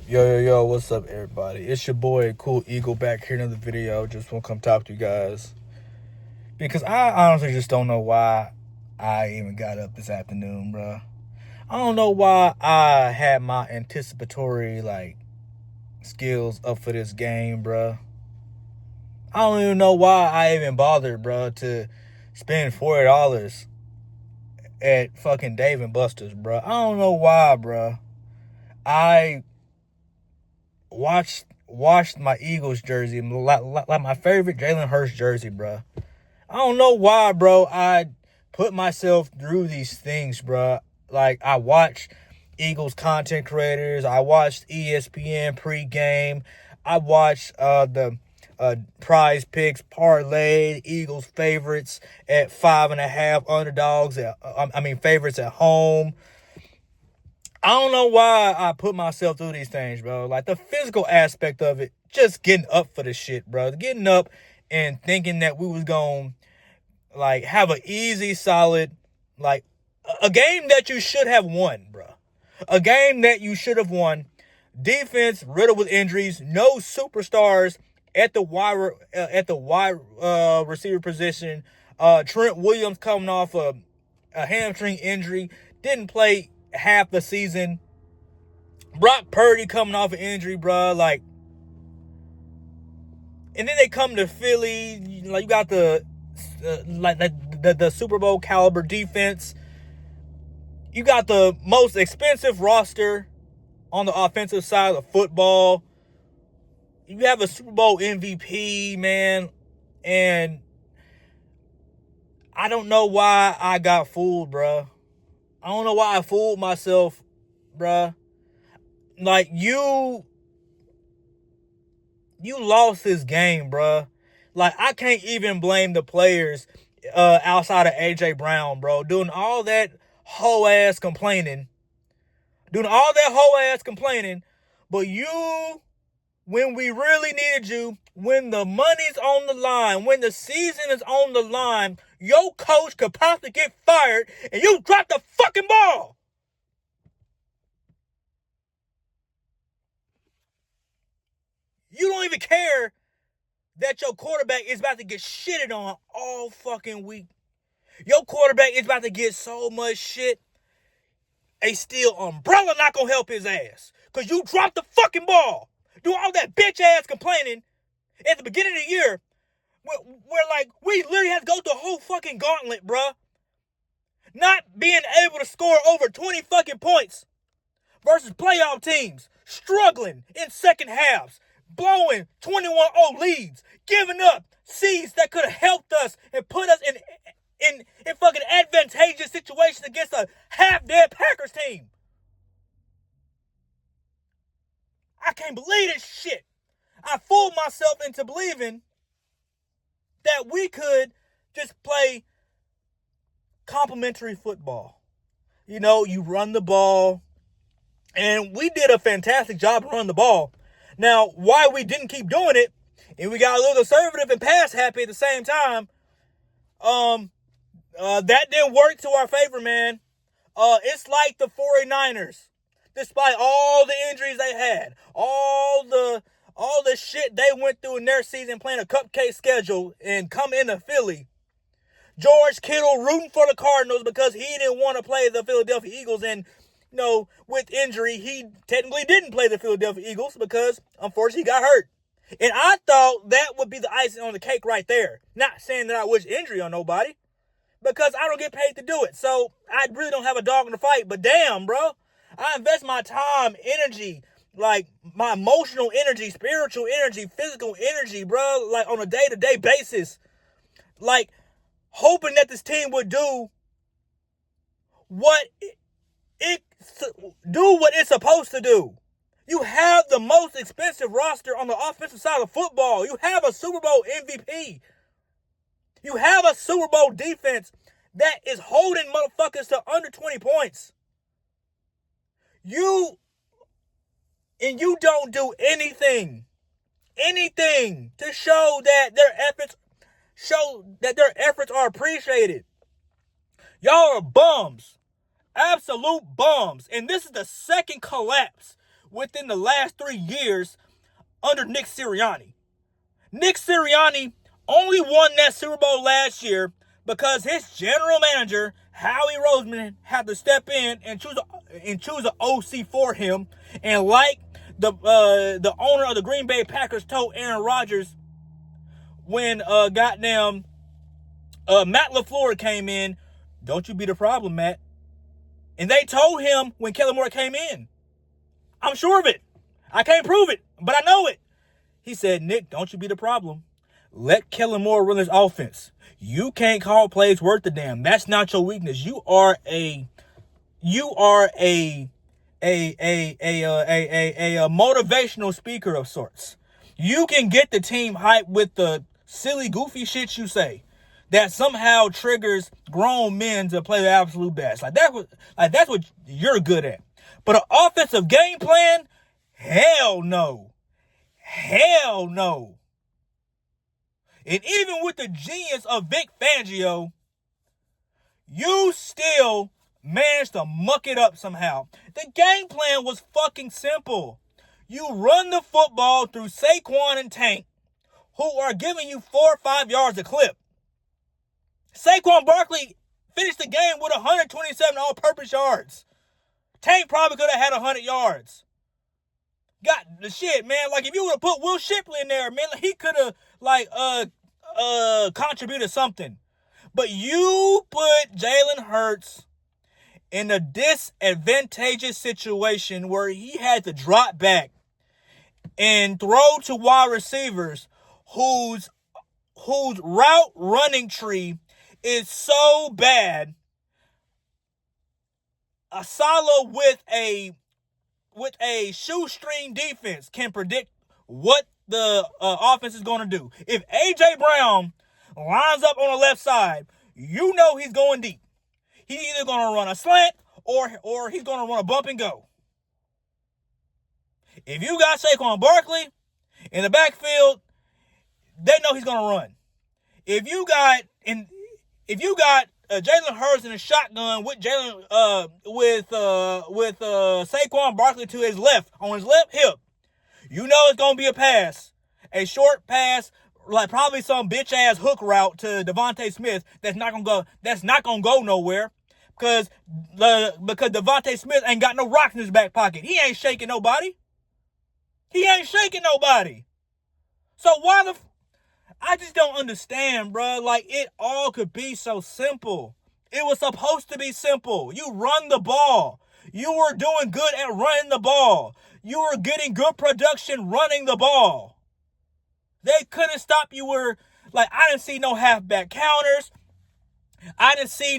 Yo, what's up, everybody? It's your boy, Cool Eagle, back here in another video. Just want to come talk to you guys. Because I honestly just don't know why I even got up this afternoon, bro. I don't know why I had my anticipatory, skills up for this game, bro. I don't even know why I even bothered, bro, to spend $40 at fucking Dave & Buster's, bro. I don't know why, bro. I washed my Eagles jersey, like my favorite Jalen Hurts jersey, bro. I don't know why, bro. I put myself through these things, bro. Like, I watch Eagles content creators. I watched ESPN pregame. I watched the Prize Picks parlay Eagles favorites at 5.5 underdogs. Favorites at home. I don't know why I put myself through these things, bro. Like, the physical aspect of it, just getting up for the shit, bro. Getting up and thinking that we was going to, have an easy, solid, a game that you should have won, bro. A game that you should have won. Defense riddled with injuries. No superstars at the wide receiver position. Trent Williams coming off a hamstring injury. Didn't play half the season. Brock Purdy coming off an injury, bro. And then they come to Philly. You got the Super Bowl caliber defense. You got the most expensive roster on the offensive side of the football. You have a Super Bowl MVP, man. And I don't know why I got fooled, bro. I don't know why I fooled myself, bruh. You lost this game, bruh. I can't even blame the players outside of A.J. Brown, bro. Doing all that hoe-ass complaining. But you, when we really needed you, when the money's on the line, when the season is on the line, your coach could possibly get fired, and you dropped the fucking ball. You don't even care that your quarterback is about to get shitted on all fucking week. Your quarterback is about to get so much shit, a steel umbrella not gonna help his ass. Because you dropped the fucking ball. Doing all that bitch ass complaining at the beginning of the year where we literally had to go through a whole fucking gauntlet, bruh. Not being able to score over 20 fucking points versus playoff teams. Struggling in second halves. Blowing 21-0 leads. Giving up seeds that could have helped us and put us in fucking advantageous situations against a half-dead Packers team. I can't believe this shit. I fooled myself into believing that we could just play complimentary football. You run the ball, and we did a fantastic job of running the ball. Now, why we didn't keep doing it, and we got a little conservative and pass happy at the same time, that didn't work to our favor, man. It's like the 49ers. Despite all the injuries they had, all the shit they went through in their season playing a cupcake schedule and come into Philly. George Kittle rooting for the Cardinals because he didn't want to play the Philadelphia Eagles, and with injury, he technically didn't play the Philadelphia Eagles because, unfortunately, he got hurt. And I thought that would be the icing on the cake right there. Not saying that I wish injury on nobody, because I don't get paid to do it. So I really don't have a dog in the fight. But damn, bro, I invest my time, energy, my emotional energy, spiritual energy, physical energy, bro, on a day-to-day basis. Hoping that this team would do what it's supposed to do. You have the most expensive roster on the offensive side of football. You have a Super Bowl MVP. You have a Super Bowl defense that is holding motherfuckers to under 20 points. You don't do anything to show that their efforts are appreciated. Y'all are bums. Absolute bums. And this is the second collapse within the last 3 years under Nick Sirianni. Nick Sirianni only won that Super Bowl last year because his general manager, Howie Roseman, had to step in and choose an OC for him. And like the owner of the Green Bay Packers told Aaron Rodgers when Matt LaFleur came in, don't you be the problem, Matt. And they told him when Kellen Moore came in. I'm sure of it. I can't prove it, but I know it. He said, Nick, don't you be the problem. Let Kellen Moore run his offense. You can't call plays worth the damn. That's not your weakness. You are a motivational speaker of sorts. You can get the team hyped with the silly, goofy shit you say that somehow triggers grown men to play the absolute best. That's what you're good at. But an offensive game plan? Hell no. Hell no. And even with the genius of Vic Fangio, you still managed to muck it up somehow. The game plan was fucking simple. You run the football through Saquon and Tank, who are giving you 4 or 5 yards a clip. Saquon Barkley finished the game with 127 all-purpose yards. Tank probably could have had 100 yards. Got the shit, man. Like, if you would have put Will Shipley in there, man, he could have, contributed something. But you put Jalen Hurts in a disadvantageous situation where he had to drop back and throw to wide receivers whose route running tree is so bad. A Saleh with a shoestring defense can predict what the offense is going to do. If A.J. Brown lines up on the left side, you know he's going deep. He's either going to run a slant or he's going to run a bump and go. If you got Saquon Barkley in the backfield, they know he's going to run. If you got Jalen Hurts in a shotgun with Saquon Barkley to his left, on his left hip, you know it's gonna be a pass, a short pass, like probably some bitch ass hook route to Devontae Smith that's not gonna go nowhere because Devontae Smith ain't got no rocks in his back pocket. He ain't shaking nobody. So I just don't understand, bro. Like, it all could be so simple. It was supposed to be simple. You run the ball. You were doing good at running the ball. You were getting good production running the ball. They couldn't stop you. I didn't see no halfback counters. I didn't see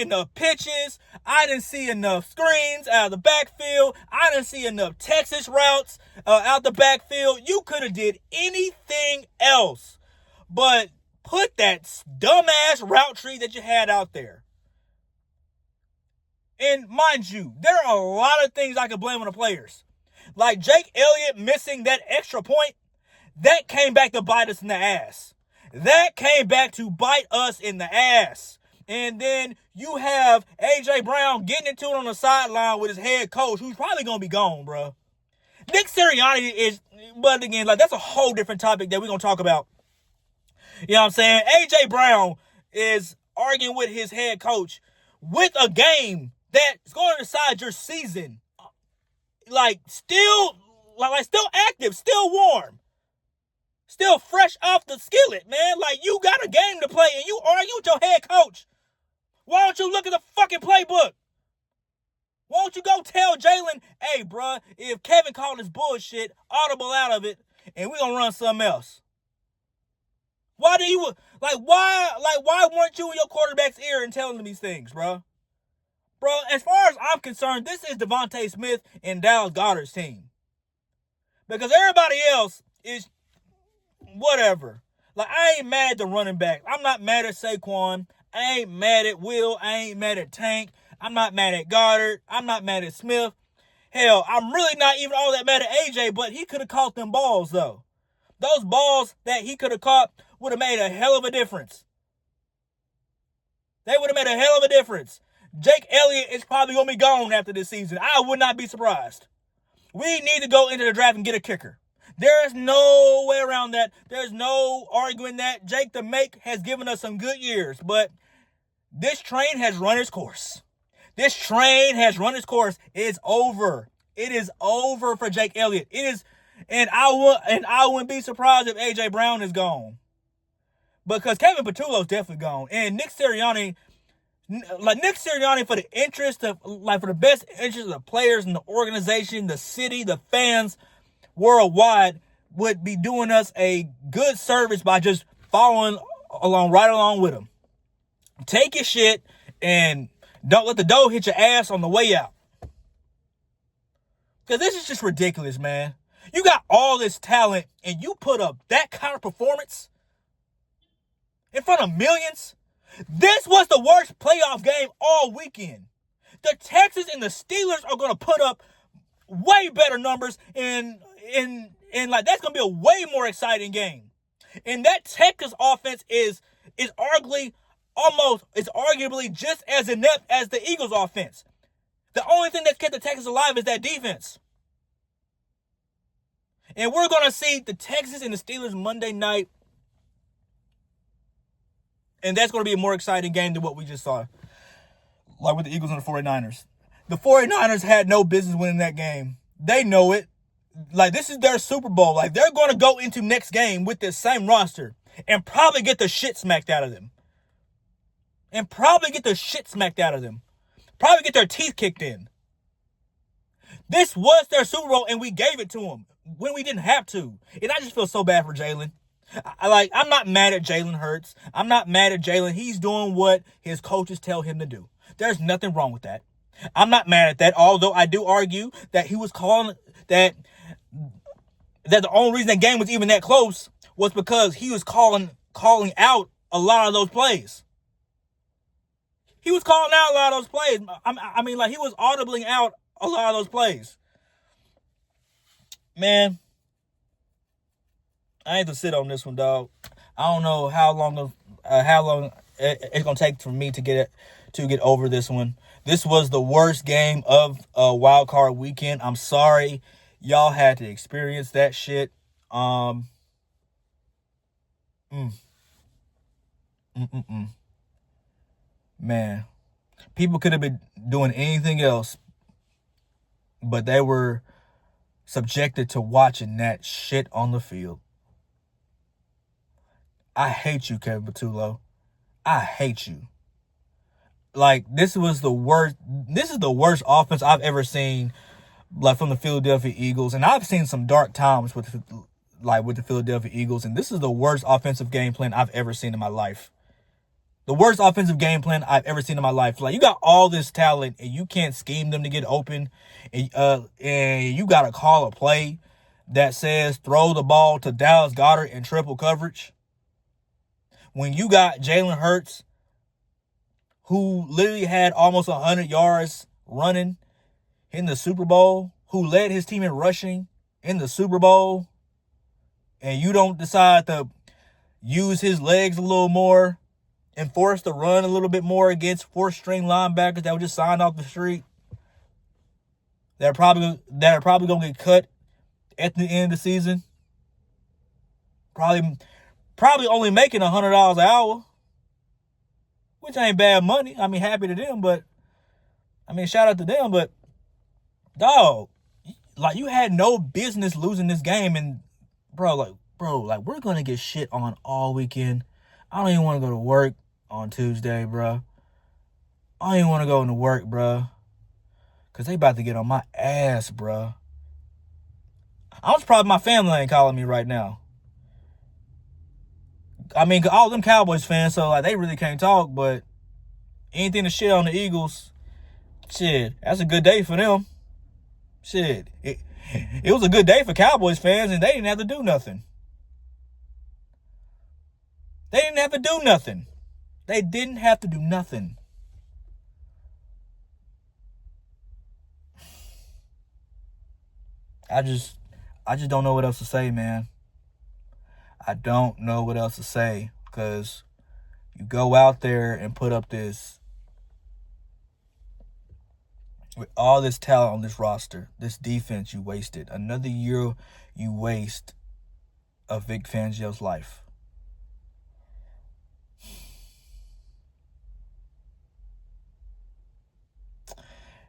enough pitches. I didn't see enough screens out of the backfield. I didn't see enough Texas routes out the backfield. You could have did anything else but put that dumbass route tree that you had out there. And mind you, there are a lot of things I could blame on the players. Like Jake Elliott missing that extra point, that came back to bite us in the ass. And then you have A.J. Brown getting into it on the sideline with his head coach, who's probably going to be gone, bro. Nick Sirianni but again, that's a whole different topic that we're going to talk about. You know what I'm saying? A.J. Brown is arguing with his head coach with a game that's going to decide your season. Still active, still warm. Still fresh off the skillet, man. You got a game to play and you argue with your head coach. Why don't you look at the fucking playbook? Why don't you go tell Jalen, hey, bruh, if Kevin called this bullshit, audible out of it, and we're gonna run something else. Why weren't you in your quarterback's ear and telling him these things, bro? Bro, as far as I'm concerned, this is Devontae Smith and Dallas Goedert's team. Because everybody else is whatever. I ain't mad at the running back. I'm not mad at Saquon. I ain't mad at Will. I ain't mad at Tank. I'm not mad at Goddard. I'm not mad at Smith. Hell, I'm really not even all that mad at AJ, but he could have caught them balls, though. Those balls that he could have caught would have made a hell of a difference. They would have made a hell of a difference. Jake Elliott is probably going to be gone after this season. I would not be surprised. We need to go into the draft and get a kicker. There's no way around that. There's no arguing that. Jake the Make has given us some good years, but this train has run its course. This train has run its course. It's over. It is over for Jake Elliott. It is, and I wouldn't be surprised if AJ Brown is gone, because Kevin Patullo's definitely gone, and Nick Sirianni for the interest of, for the best interest of the players and the organization, the city, the fans worldwide, would be doing us a good service by just following right along with him. Take your shit and don't let the dough hit your ass on the way out. Because this is just ridiculous, man. You got all this talent and you put up that kind of performance in front of millions. This was the worst playoff game all weekend. The Texans and the Steelers are going to put up way better numbers, and that's going to be a way more exciting game. And that Texas offense is arguably just as inept as the Eagles offense. The only thing that's kept the Texans alive is that defense. And we're going to see the Texans and the Steelers Monday night. And that's going to be a more exciting game than what we just saw, like with the Eagles and the 49ers. The 49ers had no business winning that game. They know it. Like, this is their Super Bowl. Like, they're going to go into next game with this same roster and probably get the shit smacked out of them. Probably get their teeth kicked in. This was their Super Bowl, and we gave it to them when we didn't have to. And I just feel so bad for Jalen. I'm not mad at Jalen Hurts. I'm not mad at Jalen. He's doing what his coaches tell him to do. There's nothing wrong with that. I'm not mad at that, although I do argue that he was calling that the only reason that game was even that close was because he was calling out a lot of those plays. He was calling out a lot of those plays. He was audibling out a lot of those plays. Man, I ain't to sit on this one, dog. I don't know how long it's gonna take for me to get over this one. This was the worst game of Wild Card Weekend. I'm sorry y'all had to experience that shit. Man, people could have been doing anything else, but they were subjected to watching that shit on the field. I hate you, Kevin Patullo. I hate you. Like, this is the worst offense I've ever seen, like, from the Philadelphia Eagles. And I've seen some dark times with the Philadelphia Eagles, and this is the worst offensive game plan I've ever seen in my life. The worst offensive game plan I've ever seen in my life. Like, you got all this talent, and you can't scheme them to get open, and you got to call a play that says throw the ball to Dallas Goedert in triple coverage. When you got Jalen Hurts, who literally had almost 100 yards running in the Super Bowl, who led his team in rushing in the Super Bowl, and you don't decide to use his legs a little more and force the run a little bit more against fourth-string linebackers that were just signed off the street, that are probably going to get cut at the end of the season, probably only making $100 an hour, which ain't bad money. Happy to them, but shout out to them. But dog, like, you had no business losing this game, and bro, we're gonna get shit on all weekend. I don't even want to go to work on Tuesday, bro. I don't even want to go into work, bro, because they about to get on my ass, bro. I'm surprised my family ain't calling me right now. All them Cowboys fans, so, like, they really can't talk, but anything to shit on the Eagles, shit, that's a good day for them. Shit, it was a good day for Cowboys fans, and they didn't have to do nothing. They didn't have to do nothing. I just don't know what else to say, man. I don't know what else to say, because you go out there and put up this With all this talent on this roster, this defense you wasted. Another year you waste of Vic Fangio's life.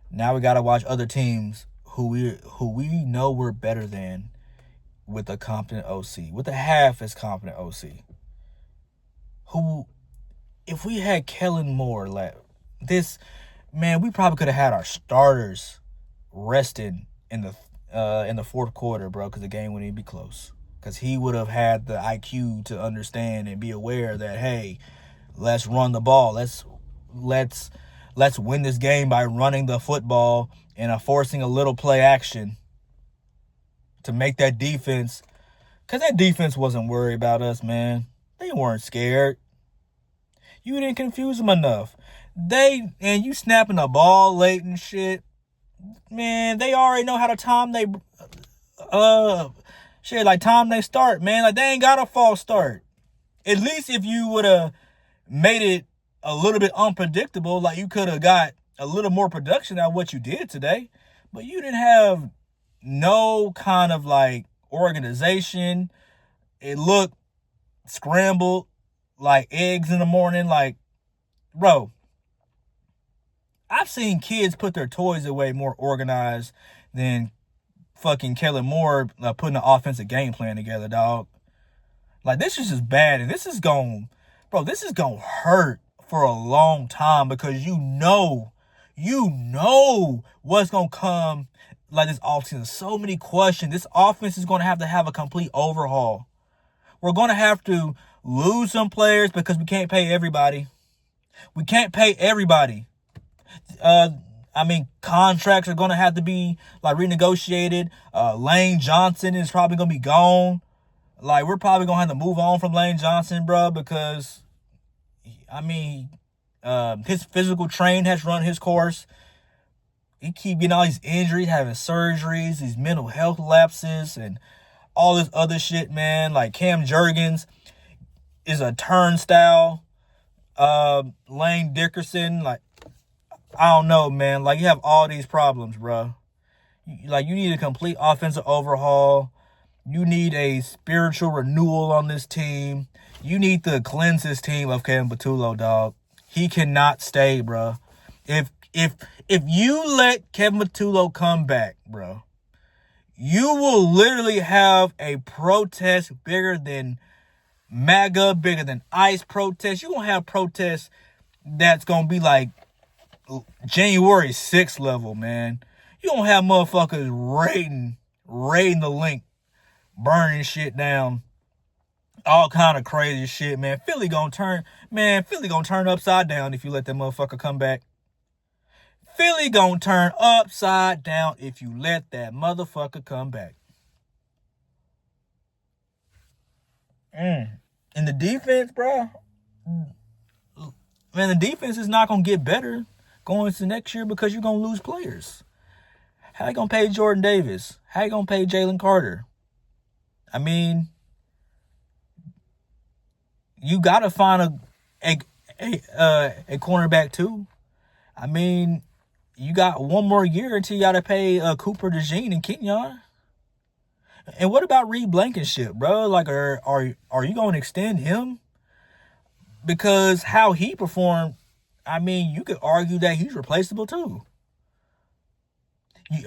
Now we gotta watch other teams who we know we're better than with a competent OC, with a half as competent OC. Who, if we had Kellen Moore left, we probably could have had our starters rested in the fourth quarter, bro, because the game wouldn't even be close. Because he would have had the IQ to understand and be aware that, hey, let's run the ball. Let's win this game by running the football and forcing a little play action to make that defense. Because that defense wasn't worried about us, man. They weren't scared. You didn't confuse them enough. And you snapping the ball late and shit. Man, they already know how to time time they start, man. Like, they ain't got a false start. At least if you would have made it a little bit unpredictable, like you could have got a little more production out of what you did today. But you didn't have no kind of like organization. It looked scrambled like eggs in the morning. Like, bro, I've seen kids put their toys away more organized than fucking Kellen Moore putting an offensive game plan together, dog. Like, this is just bad, and this is going to hurt for a long time, because you know what's going to come like this offseason. So many questions. This offense is going to have a complete overhaul. We're going to have to lose some players because we can't pay everybody. We can't pay everybody. Contracts are going to have to be like renegotiated. Lane Johnson is probably going to be gone. Like, we're probably going to have to move on from Lane Johnson, bro, because, his physical train has run his course. He keep getting all these injuries, having surgeries, these mental health lapses, and all this other shit, man. Like, Cam Jurgens is a turnstile. Lane Dickerson, like, I don't know, man. Like, you have all these problems, bro. You need a complete offensive overhaul. You need a spiritual renewal on this team. You need to cleanse this team of Kevin Patullo, dog. He cannot stay, bro. If you let Kevin Patullo come back, bro, you will literally have a protest bigger than MAGA, bigger than ICE protests. You're going to have protests that's going to be like January 6th level, man. You don't have motherfuckers raiding the link, burning shit down, all kind of crazy shit, man. Philly gonna turn upside down if you let that motherfucker come back. Philly gonna turn upside down if you let that motherfucker come back. And the defense, bro, man, the defense is not gonna get better going into next year because you're going to lose players. How you going to pay Jordan Davis? How you going to pay Jalen Carter? You got to find a cornerback too. You got one more year until you got to pay Cooper DeJean and Kenyon. And what about Reed Blankenship, bro? Like, are you going to extend him? Because how he performed, you could argue that he's replaceable too. You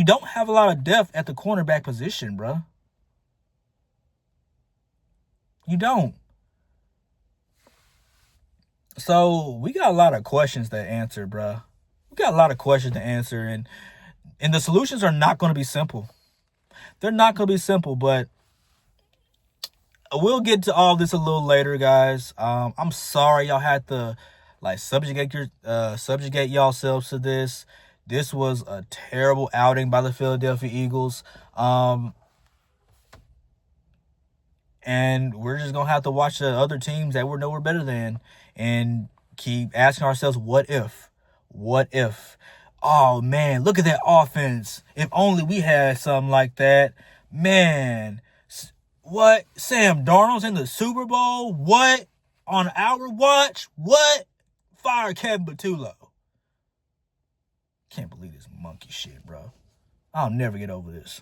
don't have a lot of depth at the cornerback position, bro. You don't. So we got a lot of questions to answer, bro. We got a lot of questions to answer, and the solutions are not going to be simple. They're not going to be simple, but we'll get to all this a little later, guys. I'm sorry y'all had to subjugate yourselves to this. This was a terrible outing by the Philadelphia Eagles. And we're just going to have to watch the other teams that we know we're better than and keep asking ourselves, what if? What if? Oh, man, look at that offense. If only we had something like that. Man, what? Sam Darnold's in the Super Bowl? What? On our watch? What? Fire Kevin Patullo. Can't believe this monkey shit, bro. I'll never get over this.